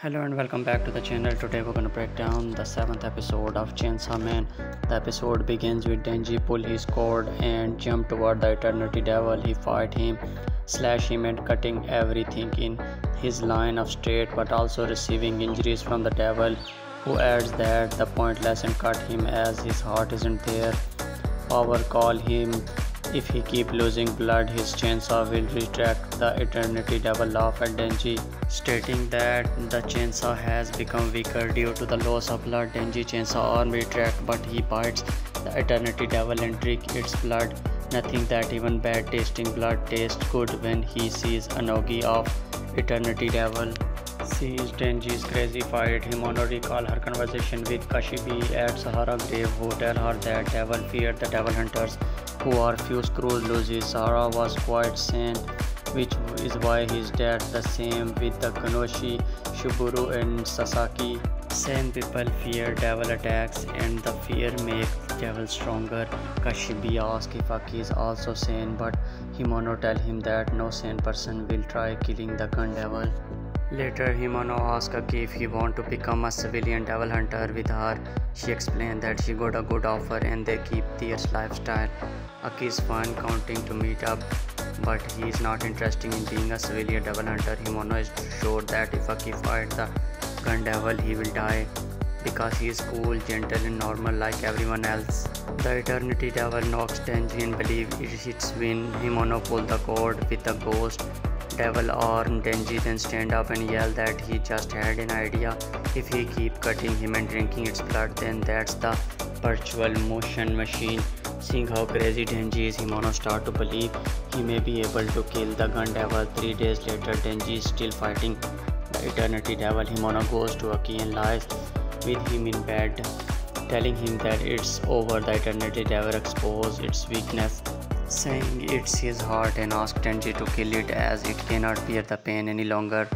Hello and welcome back to the channel. Today we're gonna break down the 7th episode of Chainsaw Man. The episode begins with Denji pull his cord and jump toward the Eternity Devil. He fight him, slash him and cutting everything in his line of straight, but also receiving injuries from the devil, who adds that the pointless and cut him as his heart isn't there. Power call him. If he keep losing blood, his chainsaw will retract. The Eternity Devil laugh at Denji, stating that the chainsaw has become weaker due to the loss of blood. Denji chainsaw arm retract, but he bites the Eternity Devil and drink its blood. Nothing that even bad tasting blood tastes good when he sees Anogi of Eternity Devil. Sees Denji's crazy fight. Himono recall her conversation with Kashibi at Sahara Grave, who tell her that devil feared the devil hunters, who are few screws loose. Sahara was quite sane, which is why he's dead. The same with the Kanoshi, Shiburu and Sasaki. Same people fear devil attacks and the fear makes devil stronger. Kashibi asks if Aki is also sane, but Himono tell him that no sane person will try killing the gun devil. Later, Himono asks Aki if he want to become a civilian devil hunter with her. She explained that she got a good offer and they keep their lifestyle. Aki is fine counting to meet up, but he is not interested in being a civilian devil hunter. Himono is sure that if Aki fight the gun devil, he will die because he is cool, gentle and normal like everyone else. The Eternity Devil knocks Denji and believes it's win. Himono pull the cord with the ghost devil arm. Denji then stand up and yell that he just had an idea. If he keep cutting him and drinking its blood, then that's the virtual motion machine. Seeing how crazy Denji is, Himono start to believe he may be able to kill the gun devil. 3 days later, Denji is still fighting the Eternity Devil. Himono goes to Aki and lies with him in bed, telling him that it's over. The Eternity Devil exposes its weakness, saying it's his heart, and asks Denji to kill it as it cannot bear the pain any longer.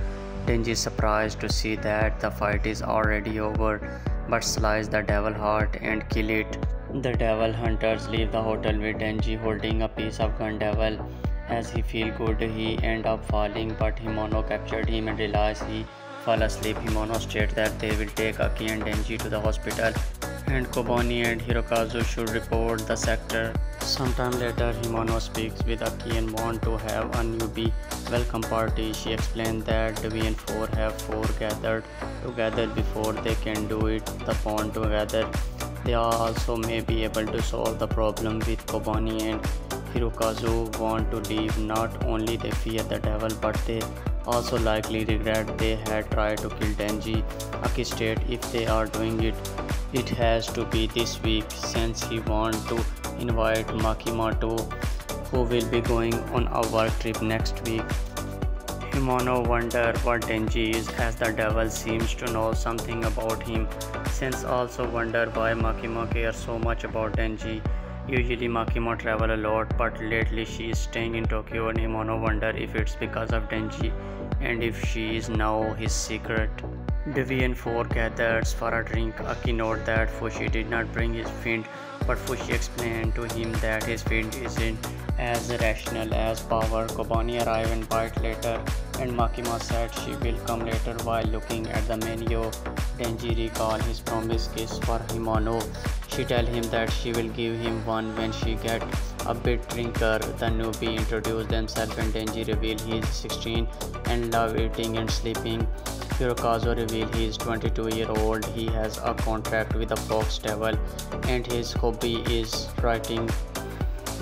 Denji is surprised to see that the fight is already over, but slice the devil heart and kill it. The devil hunters leave the hotel with Denji holding a piece of gun devil. As he feel good, he end up falling, but Himono captured him and realized he fall asleep. Himono states that they will take Aki and Denji to the hospital, and Kobani and Hirokazu should report the sector. Sometime later, Himono speaks with Aki and want to have a newbie welcome party. She explained that Devi and 4 have 4 gathered together before they can do it the bond together. They also may be able to solve the problem with Kobani and Hirokazu want to leave. Not only they fear the devil, but they also likely regret they had tried to kill Denji. Aki states if they are doing it, it has to be this week, since he want to invite Makima too, who will be going on a work trip next week. Himono wonder what Denji is, as the devil seems to know something about him. Sense also wonder why Makima cares so much about Denji. Usually Makima travel a lot, but lately she is staying in Tokyo, and Himono wonder if it's because of Denji and if she is now his secret. Devi and 4 gathers for a drink. Aki note that Fushi did not bring his friend, but Fushi explained to him that his friend isn't as rational as Power. Kobani arrive and bite later, and Makima said she will come later. While looking at the menu, Denji recall his promised kiss for Himono. She tell him that she will give him one when she get a bit drinker. The newbie introduce themselves and Denji reveal he is 16 and love eating and sleeping. Hirokazu reveal he is 22-year-old. He has a contract with the Fox Devil and his hobby is writing.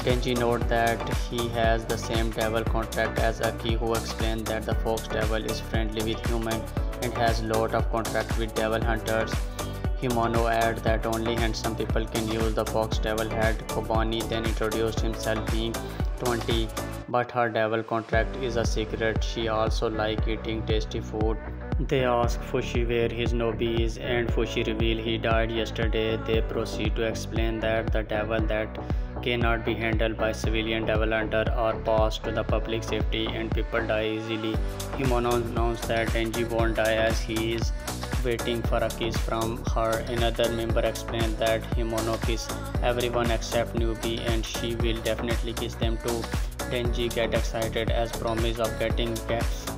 Denji note that he has the same devil contract as Aki, who explained that the Fox Devil is friendly with humans and has lot of contract with devil hunters. Himono add that only handsome people can use the Fox Devil head. Kobani then introduced himself being 20, but her devil contract is a secret. She also like eating tasty food. They ask Fushi where his Nobi is, and Fushi reveal he died yesterday. They proceed to explain that the devil that cannot be handled by civilian devil hunter are passed to the public safety and people die easily. Himono announced that Denji won't die as he is waiting for a kiss from her. Another member explained that Himono kiss everyone except newbie and she will definitely kiss them too. Denji get excited as promise of getting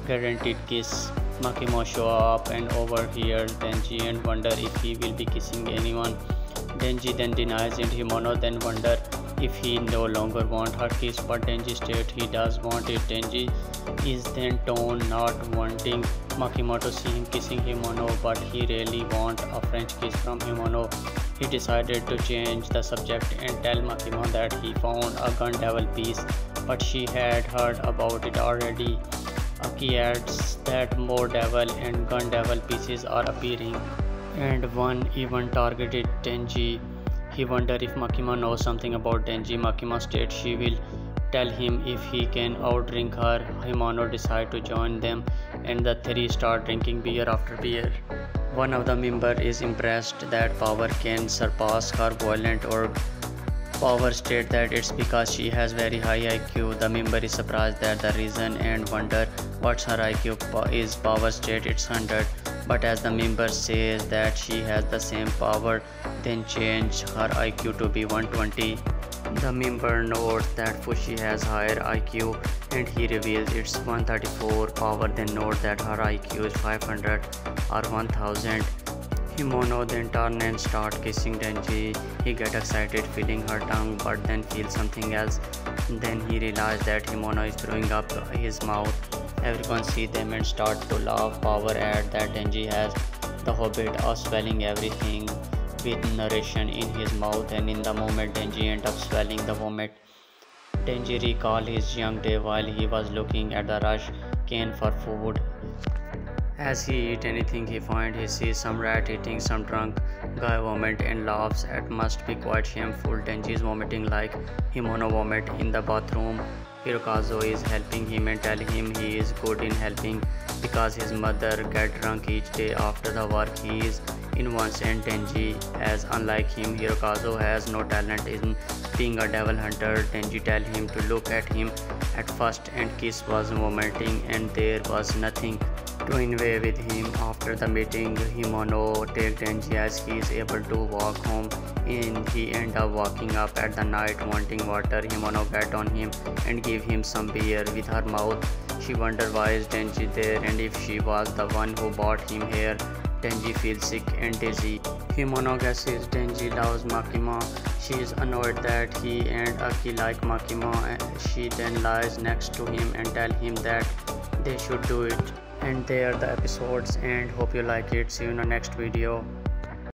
guaranteed kiss. Makima show up and overhear Denji and wonder if he will be kissing anyone. Denji then denies it. Himono then wonder if he no longer want her kiss, but Denji states he does want it. Denji is then torn, not wanting Makima to see him kissing Himono, but he really want a French kiss from Himono. He decided to change the subject and tell Makima that he found a gun devil piece, but she had heard about it already. Aki adds that more devil and gun devil pieces are appearing, and one even targeted Denji. He wonders if Makima knows something about Denji. Makima states she will tell him if he can outdrink her. Himono decides to join them, and the three start drinking beer after beer. One of the members is impressed that Power can surpass her violent org. Power states that it's because she has very high IQ. The member is surprised at the reason and wonder what's her IQ is. Power states it's 100, but as the member says that she has the same power, then change her IQ to be 120. The member notes that Fushi has higher IQ and he reveals it's 134. Power then notes that her IQ is 500 or 1000. Himono then turns and starts kissing Denji. He gets excited feeling her tongue, but then feels something else. Then he realizes that Himono is throwing up his mouth. Everyone sees them and starts to laugh. Power adds that Denji has the habit of swallowing everything with narration in his mouth, and in the moment Denji ends up swallowing the vomit. Denji recalls his young day while he was looking at the rush can for food. As he eats anything he finds, he sees some rat eating some drunk guy vomit and laughs. It must be quite shameful. Denji is vomiting like Himono vomit in the bathroom. Hirokazu is helping him and telling him he is good in helping because his mother gets drunk each day after the work. He is in one sense Denji, as unlike him, Hirokazu has no talent in being a devil hunter. Denji tells him to look at him at first, and Kiss was vomiting and there was nothing to envy with him. After the meeting, Himono takes Denji as he is able to walk home, and he ends up walking up at the night wanting water. Himono gets on him and give him some beer with her mouth. She wonders why is Denji there and if she was the one who brought him here. Denji feels sick and dizzy. Himono guesses Denji loves Makima. She is annoyed that he and Aki like Makima. She then lies next to him and tells him that they should do it. And there the episodes end. Hope you like it. See you in the next video.